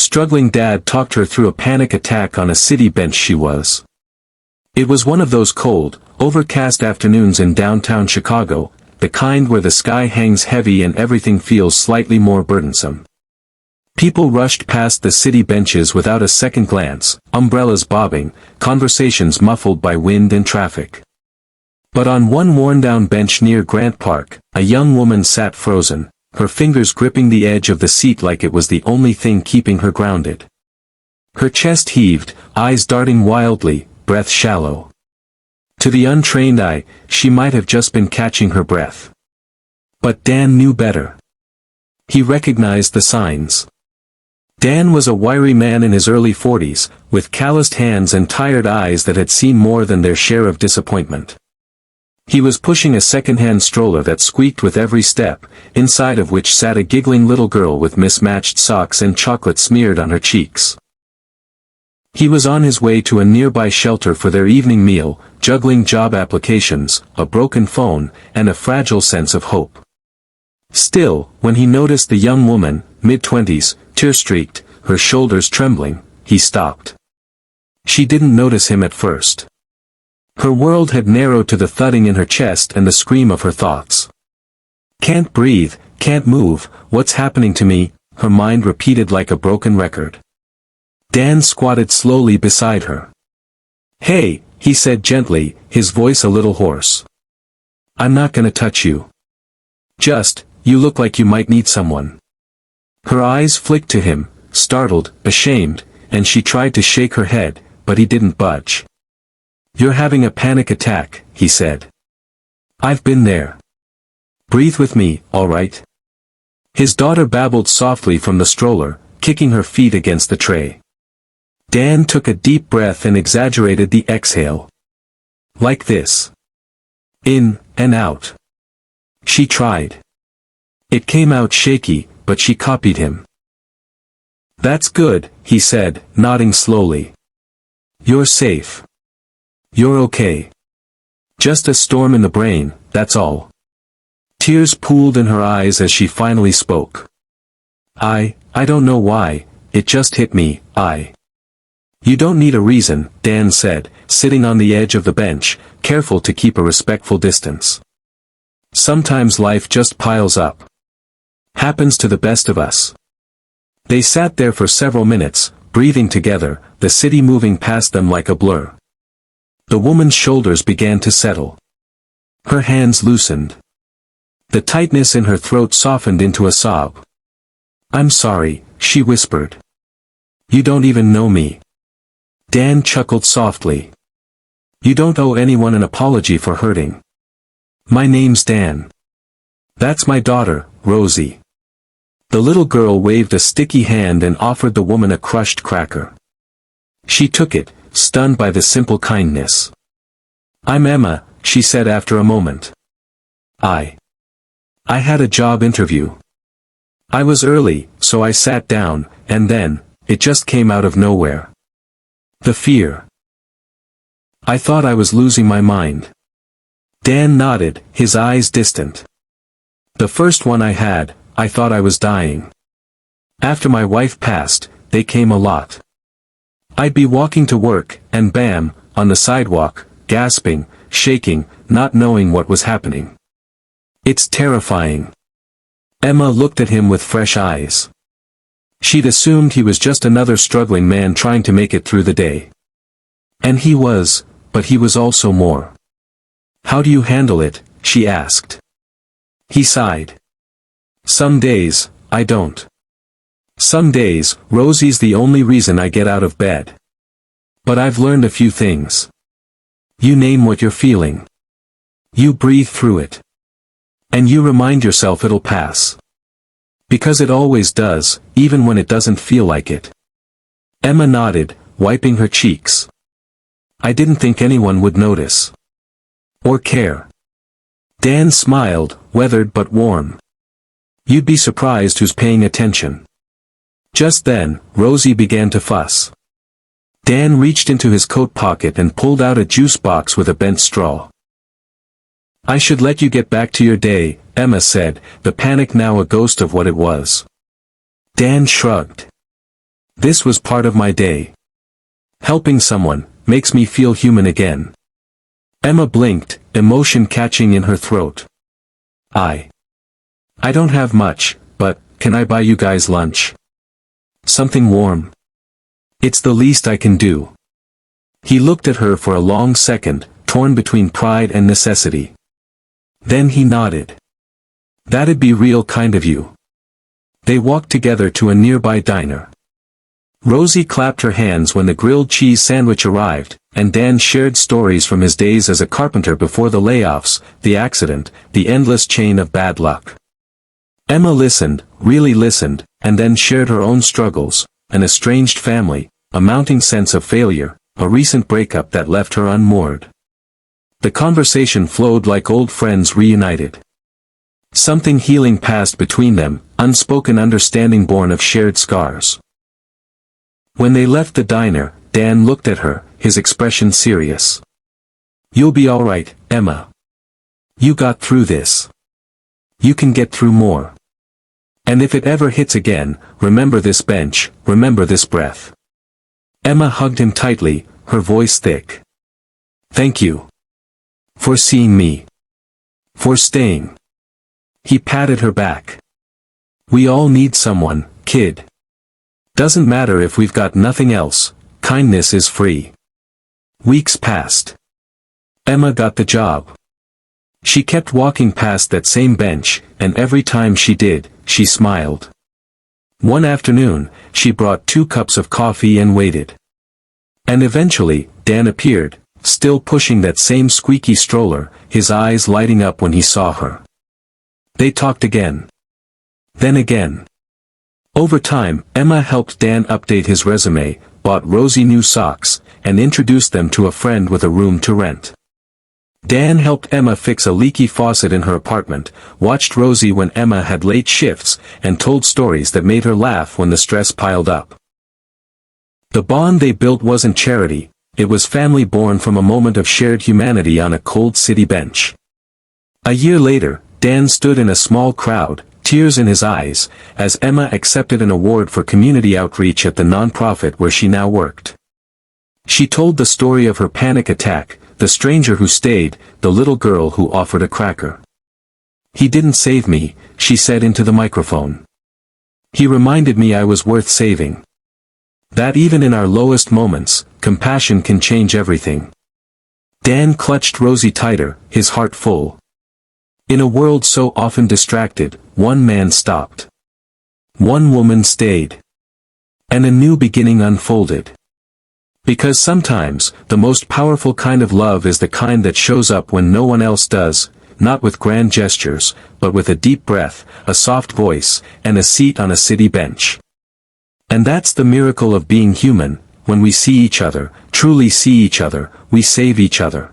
struggling dad talked her through a panic attack on a city bench she was. It was one of those cold, overcast afternoons in downtown Chicago, the kind where the sky hangs heavy and everything feels slightly more burdensome. People rushed past the city benches without a second glance, umbrellas bobbing, conversations muffled by wind and traffic. But on one worn-down bench near Grant Park, a young woman sat frozen, her fingers gripping the edge of the seat like it was the only thing keeping her grounded. Her chest heaved, eyes darting wildly, breath shallow. To the untrained eye, she might have just been catching her breath. But Dan knew better. He recognized the signs. Dan was a wiry man in his early 40s, with calloused hands and tired eyes that had seen more than their share of disappointment. He was pushing a second-hand stroller that squeaked with every step, inside of which sat a giggling little girl with mismatched socks and chocolate smeared on her cheeks. He was on his way to a nearby shelter for their evening meal, juggling job applications, a broken phone, and a fragile sense of hope. Still, when he noticed the young woman, mid-20s, tear-streaked, her shoulders trembling, he stopped. She didn't notice him at first. Her world had narrowed to the thudding in her chest and the scream of her thoughts. "Can't breathe, can't move, what's happening to me?" her mind repeated like a broken record. Dan squatted slowly beside her. "Hey," he said gently, his voice a little hoarse. "I'm not gonna touch you. Just, you look like you might need someone." Her eyes flicked to him, startled, ashamed, and she tried to shake her head, but he didn't budge. "You're having a panic attack," he said. "I've been there. Breathe with me, all right?" His daughter babbled softly from the stroller, kicking her feet against the tray. Dan took a deep breath and exaggerated the exhale. "Like this. In, and out." She tried. It came out shaky, but she copied him. "That's good," he said, nodding slowly. "You're safe. You're okay. Just a storm in the brain, that's all." Tears pooled in her eyes as she finally spoke. I don't know why, it just hit me, You don't need a reason," Dan said, sitting on the edge of the bench, careful to keep a respectful distance. "Sometimes life just piles up. Happens to the best of us." They sat there for several minutes, breathing together, the city moving past them like a blur. The woman's shoulders began to settle. Her hands loosened. The tightness in her throat softened into a sob. "I'm sorry," she whispered. "You don't even know me." Dan chuckled softly. "You don't owe anyone an apology for hurting. My name's Dan. That's my daughter, Rosie." The little girl waved a sticky hand and offered the woman a crushed cracker. She took it, stunned by the simple kindness. "I'm Emma," she said after a moment. I had a job interview. I was early, so I sat down, and then, it just came out of nowhere. The fear. I thought I was losing my mind." Dan nodded, his eyes distant. "The first one I had, I thought I was dying. After my wife passed, they came a lot. I'd be walking to work, and bam, on the sidewalk, gasping, shaking, not knowing what was happening. It's terrifying." Emma looked at him with fresh eyes. She'd assumed he was just another struggling man trying to make it through the day. And he was, but he was also more. "How do you handle it?" she asked. He sighed. "Some days, I don't. Some days, Rosie's the only reason I get out of bed. But I've learned a few things. You name what you're feeling. You breathe through it. And you remind yourself it'll pass. Because it always does, even when it doesn't feel like it." Emma nodded, wiping her cheeks. "I didn't think anyone would notice. Or care." Dan smiled, weathered but warm. "You'd be surprised who's paying attention." Just then, Rosie began to fuss. Dan reached into his coat pocket and pulled out a juice box with a bent straw. "I should let you get back to your day," Emma said, the panic now a ghost of what it was. Dan shrugged. This was part of my day. Helping someone makes me feel human again. Emma blinked, emotion catching in her throat. I don't have much, but can I buy you guys lunch? Something warm. It's the least I can do. He looked at her for a long second, torn between pride and necessity. Then he nodded. That'd be real kind of you. They walked together to a nearby diner. Rosie clapped her hands when the grilled cheese sandwich arrived, and Dan shared stories from his days as a carpenter before the layoffs, the accident, the endless chain of bad luck. Emma listened, really listened, and then shared her own struggles, an estranged family, a mounting sense of failure, a recent breakup that left her unmoored. The conversation flowed like old friends reunited. Something healing passed between them, unspoken understanding born of shared scars. When they left the diner, Dan looked at her, his expression serious. You'll be all right, Emma. You got through this. You can get through more. And if it ever hits again, remember this bench, remember this breath. Emma hugged him tightly, her voice thick. Thank you. For seeing me. For staying. He patted her back. We all need someone, kid. Doesn't matter if we've got nothing else, kindness is free. Weeks passed. Emma got the job. She kept walking past that same bench, and every time she did, she smiled. One afternoon, she brought 2 cups of coffee and waited. And eventually, Dan appeared, still pushing that same squeaky stroller, his eyes lighting up when he saw her. They talked again. Then again. Over time, Emma helped Dan update his resume, bought Rosie new socks, and introduced them to a friend with a room to rent. Dan helped Emma fix a leaky faucet in her apartment, watched Rosie when Emma had late shifts, and told stories that made her laugh when the stress piled up. The bond they built wasn't charity, it was family born from a moment of shared humanity on a cold city bench. A year later, Dan stood in a small crowd, tears in his eyes, as Emma accepted an award for community outreach at the nonprofit where she now worked. She told the story of her panic attack, the stranger who stayed, the little girl who offered a cracker. He didn't save me, she said into the microphone. He reminded me I was worth saving. That even in our lowest moments, compassion can change everything. Dan clutched Rosie tighter, his heart full. In a world so often distracted, one man stopped. One woman stayed. And a new beginning unfolded. Because sometimes, the most powerful kind of love is the kind that shows up when no one else does, not with grand gestures, but with a deep breath, a soft voice, and a seat on a city bench. And that's the miracle of being human, when we see each other, truly see each other, we save each other.